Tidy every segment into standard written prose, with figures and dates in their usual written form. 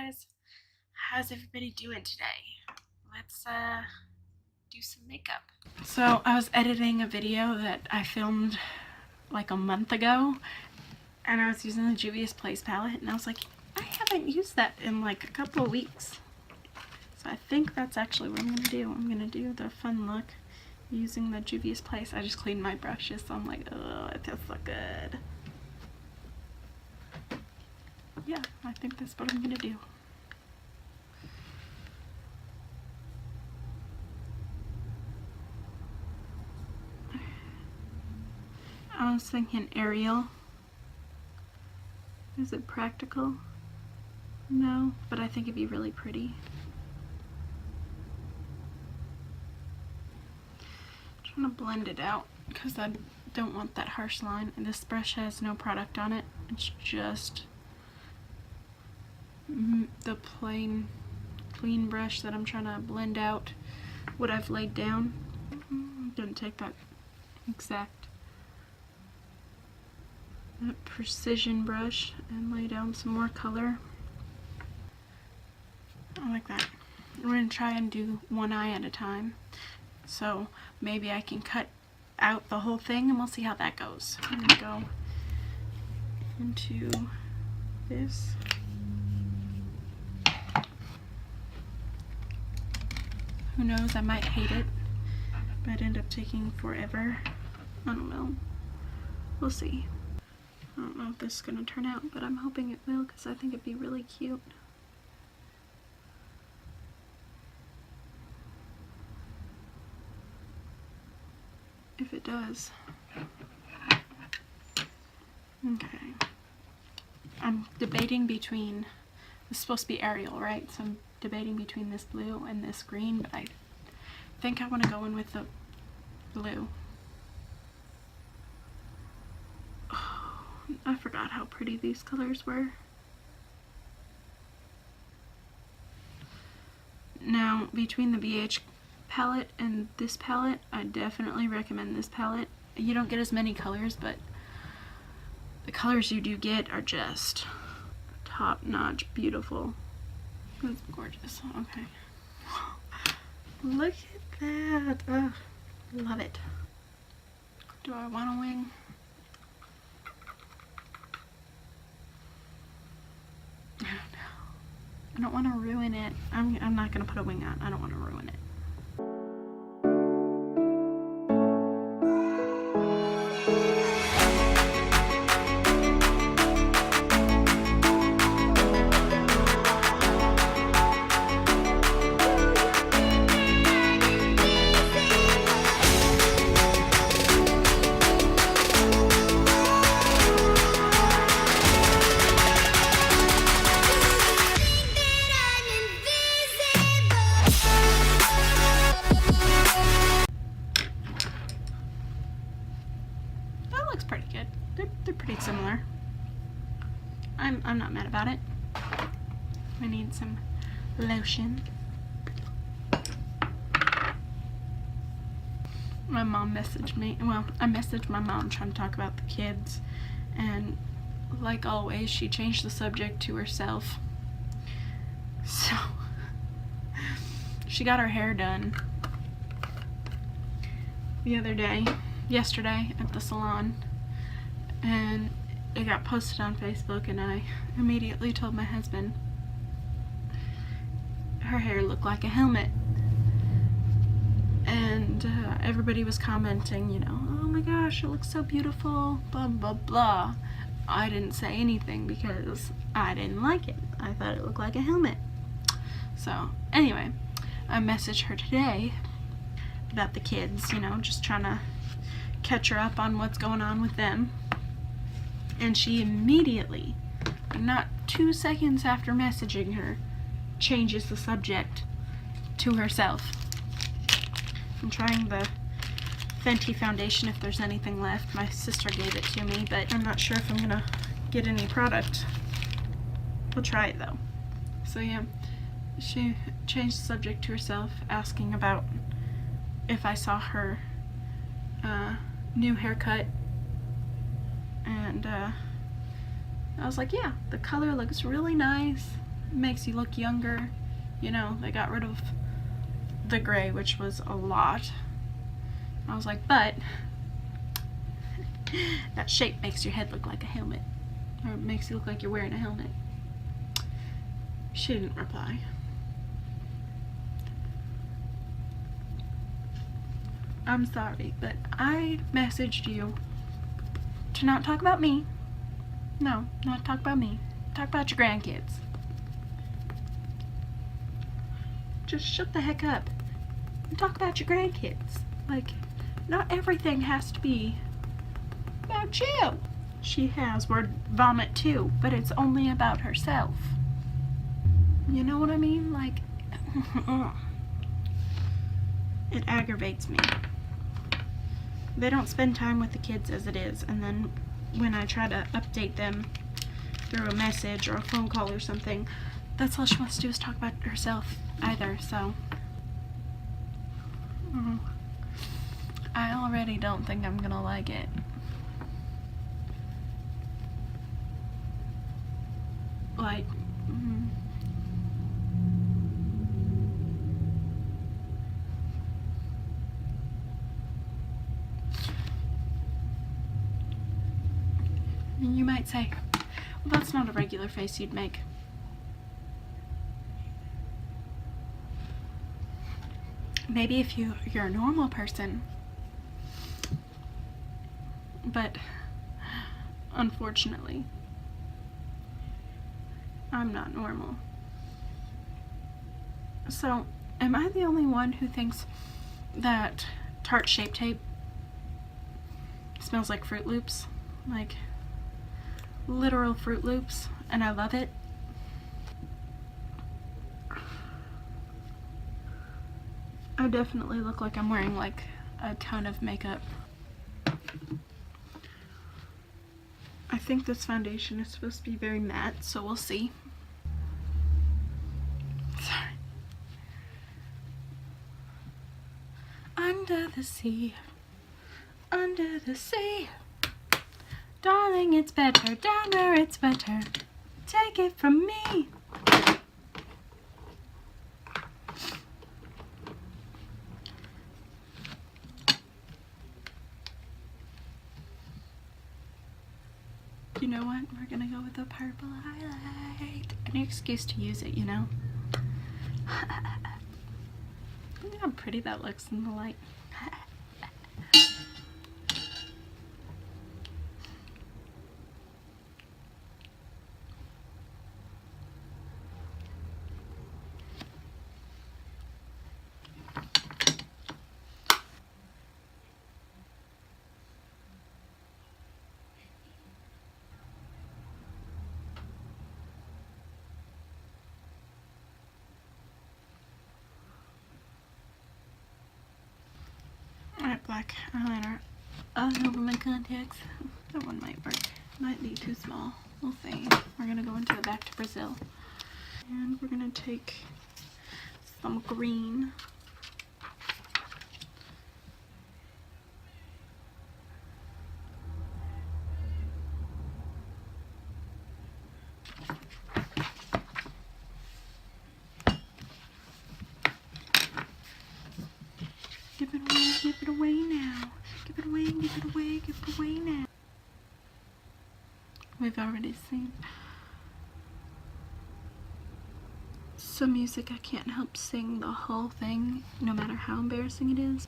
guys, how's everybody doing today? Let's do some makeup. So I was editing a video that I filmed like a month ago, and I was using the Juvias Place palette, and I was like, I haven't used that in like a couple of weeks. So I think that's actually what I'm gonna do. I'm gonna do the fun look using the Juvias Place. I just cleaned my brushes, so I'm like, oh, it feels so good. Yeah, I think that's what I'm gonna do. I was thinking Ariel. Is it practical? No, but I think it'd be really pretty. I'm trying to blend it out because I don't want that harsh line. And this brush has no product on it. It's just the plain clean brush that I'm trying to blend out what I've laid down. Didn't take that exact precision brush and lay down some more color. I like that. We're going to try and do one eye at a time. So maybe I can cut out the whole thing and we'll see how that goes. I'm going to go into this. Who knows, I might hate it. Might end up taking forever. I don't know. We'll see. I don't know if this is going to turn out, but I'm hoping it will because I think it'd be really cute. If it does. Okay. I'm debating between, it's supposed to be Ariel, right? So I'm debating between this blue and this green, but I think I want to go in with the blue. Oh, I forgot how pretty these colors were. Now, between the BH palette and this palette, I definitely recommend this palette. You don't get as many colors, but the colors you do get are just top-notch beautiful. That's gorgeous. Okay. Look at that. Ugh, love it. Do I want a wing? I don't know. I don't want to ruin it. I'm not going to put a wing on. I don't want to ruin it. Pretty good. They're pretty similar. I'm not mad about it. I need some lotion. My mom messaged me. Well, I messaged my mom trying to talk about the kids, and like always, she changed the subject to herself. So she got her hair done the other day, yesterday at the salon. And it got posted on Facebook, and I immediately told my husband her hair looked like a helmet. And everybody was commenting, you know, oh my gosh, it looks so beautiful, blah blah blah. I didn't say anything because I didn't like it. I thought it looked like a helmet. So anyway, I messaged her today about the kids, you know, just trying to catch her up on what's going on with them. And she immediately, not 2 seconds after messaging her, changes the subject to herself. I'm trying the Fenty foundation if there's anything left. My sister gave it to me, but I'm not sure if I'm gonna get any product. We'll try it though. So yeah, she changed the subject to herself, asking about if I saw her new haircut. And I was like, yeah, the color looks really nice. makes you look younger. You know, they got rid of the gray, which was a lot. I was like, but that shape makes your head look like a helmet, or it makes you look like you're wearing a helmet. She didn't reply. I'm sorry, but I messaged you to not talk about me. No, not talk about me. Talk about your grandkids. Just shut the heck up and talk about your grandkids. Like, not everything has to be about you. She has word vomit too, but it's only about herself. You know what I mean? Like, it aggravates me. They don't spend time with the kids as it is, and then when I try to update them through a message or a phone call or something, that's all she wants to do is talk about herself either, so I already don't think I'm gonna like it. Like, you might say, well, that's not a regular face you'd make. Maybe if you're a normal person, but unfortunately, I'm not normal. So, am I the only one who thinks that Tarte Shape Tape smells like Fruit Loops? Like, literal Fruit Loops, and I love it. I definitely look like I'm wearing like a ton of makeup. I think this foundation is supposed to be very matte, so we'll see. Sorry. Under the sea, under the sea. Darling, it's better down where it's wetter. Take it from me. You know what? We're gonna go with the purple highlight. Any excuse to use it, you know? Look how pretty that looks in the light. Alright, black eyeliner all over my contacts. That one might work. Might be too small. We'll see. We're gonna go into the Back to Brazil. And we're gonna take some green. Give it away now. Give it away, give it away, give it away now. We've already seen some music. I can't help sing the whole thing, no matter how embarrassing it is.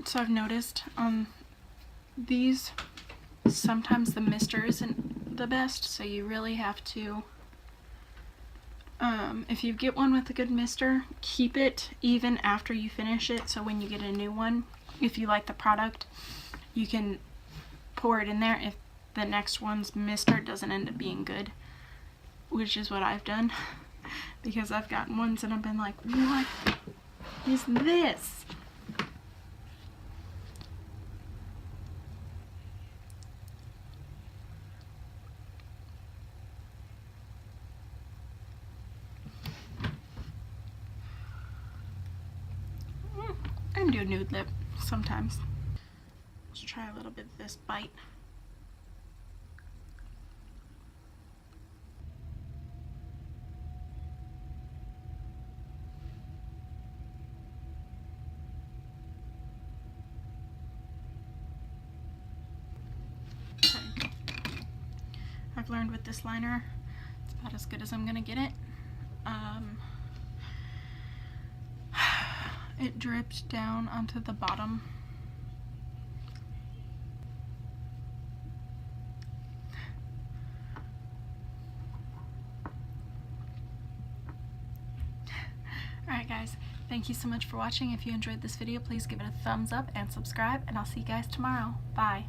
So I've noticed on these, sometimes the mister isn't the best, so you really have to, if you get one with a good mister, keep it even after you finish it, so when you get a new one, if you like the product, you can pour it in there if the next one's mister doesn't end up being good, which is what I've done, because I've gotten ones and I've been like, what is this? I can do a nude lip sometimes. Let's try a little bit of this bite. I've learned with this liner, it's about as good as I'm gonna get it. It dripped down onto the bottom. Alright guys, thank you so much for watching. If you enjoyed this video, please give it a thumbs up and subscribe, and I'll see you guys tomorrow. Bye.